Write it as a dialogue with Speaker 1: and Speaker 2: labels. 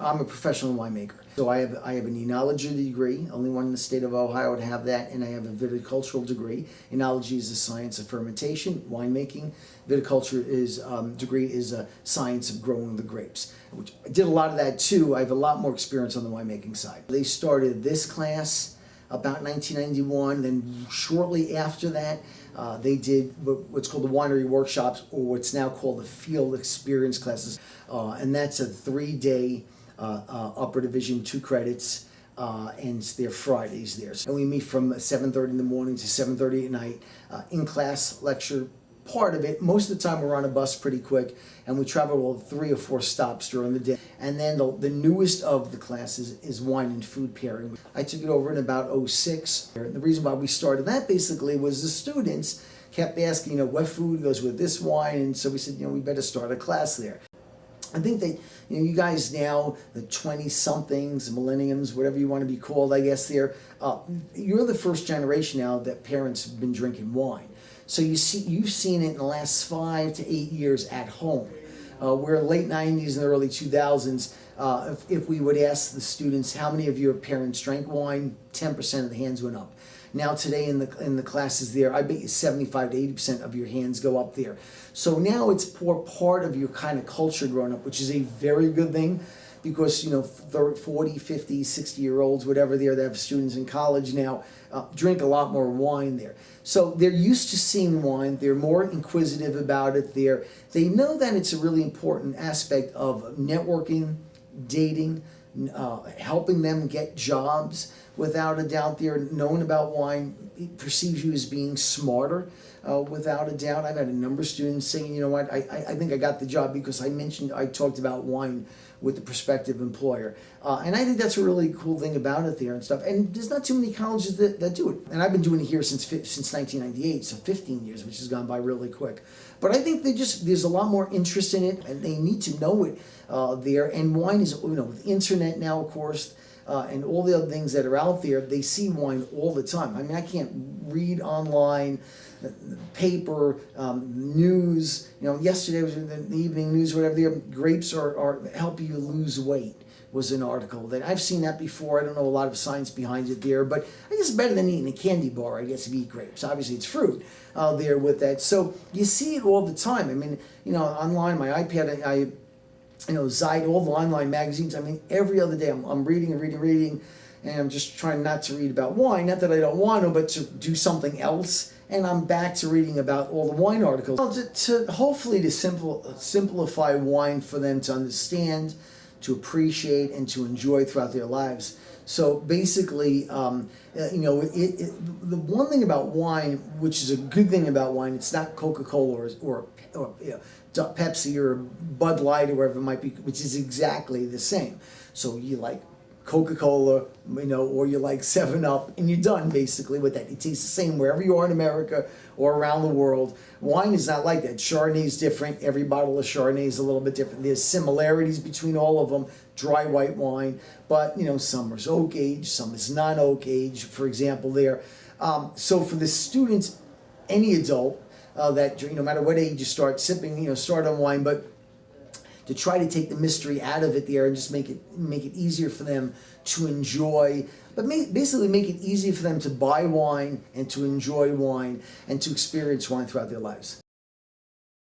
Speaker 1: I'm a professional winemaker. So I have an enology degree, only one in the state of Ohio to have that, and I have a viticultural degree. Enology is the science of fermentation, winemaking. Viticulture is degree is a science of growing the grapes, which I did a lot of that too. I have a lot more experience on the winemaking side. They started this class about 1991. Then shortly after that, they did what's called the winery workshops, or what's now called the field experience classes, and that's a 3-day upper division, 2 credits, and they're Fridays there. So, and we meet from 7:30 in the morning to 7:30 at night, in class lecture. Part of it, most of the time we're on a bus pretty quick, and we travel 3 or 4 stops during the day. And then the newest of the classes is wine and food pairing. I took it over in about '06. The reason why we started that basically was the students kept asking, what food goes with this wine, and so we said, we better start a class there. I think that you guys now, the 20-somethings, millenniums, whatever you want to be called, I guess you're the first generation now that parents have been drinking wine. So you've seen it in the last 5 to 8 years at home. We're late 90s and early 2000s. If we would ask the students how many of your parents drank wine, 10% of the hands went up. Now today in the classes there, I bet you 75 to 80% of your hands go up there. So now it's part of your kind of culture growing up, which is a very good thing, because 40, 50, 60-year-olds, whatever they have students in college now, drink a lot more wine there. So they're used to seeing wine. They're more inquisitive about it there. They know that it's a really important aspect of networking, dating, helping them get jobs. Without a doubt, they're knowing about wine. It perceives you as being smarter, without a doubt. I've had a number of students saying, I think I got the job because I talked about wine with the prospective employer. And I think that's a really cool thing about it there and stuff. And there's not too many colleges that do it. And I've been doing it here since 1998, so 15 years, which has gone by really quick. But I think there's a lot more interest in it, and they need to know it there. And wine is, with internet now, of course, and all the other things that are out there, they see wine all the time. I mean, I can't read online, paper, news. Yesterday was in the evening news, whatever. There, grapes are help you lose weight was an article that I've seen that before. I don't know a lot of science behind it there, but I guess it's better than eating a candy bar, I guess, if you eat grapes. Obviously, it's fruit there with that. So you see it all the time. I mean, online, my iPad, Zeit, all the online magazines. I mean, every other day I'm reading, and I'm just trying not to read about wine. Not that I don't want to, but to do something else. And I'm back to reading about all the wine articles. Hopefully to simplify wine for them to understand, to appreciate, and to enjoy throughout their lives. So basically, the one thing about wine, which is a good thing about wine, it's not Coca-Cola or Pepsi or Bud Light or whatever it might be, which is exactly the same. So you like Coca-Cola, or you like 7-Up, and you're done basically with that. It tastes the same wherever you are in America or around the world. Wine is not like that. Chardonnay is different. Every bottle of Chardonnay is a little bit different. There's similarities between all of them. Dry white wine, but some is oak age, some is non-oak age, for example there. So for the students, any adult, that no matter what age you start sipping, start on wine, but to try to take the mystery out of it there and just make it easier for them to enjoy, but basically make it easy for them to buy wine and to enjoy wine and to experience wine throughout their lives.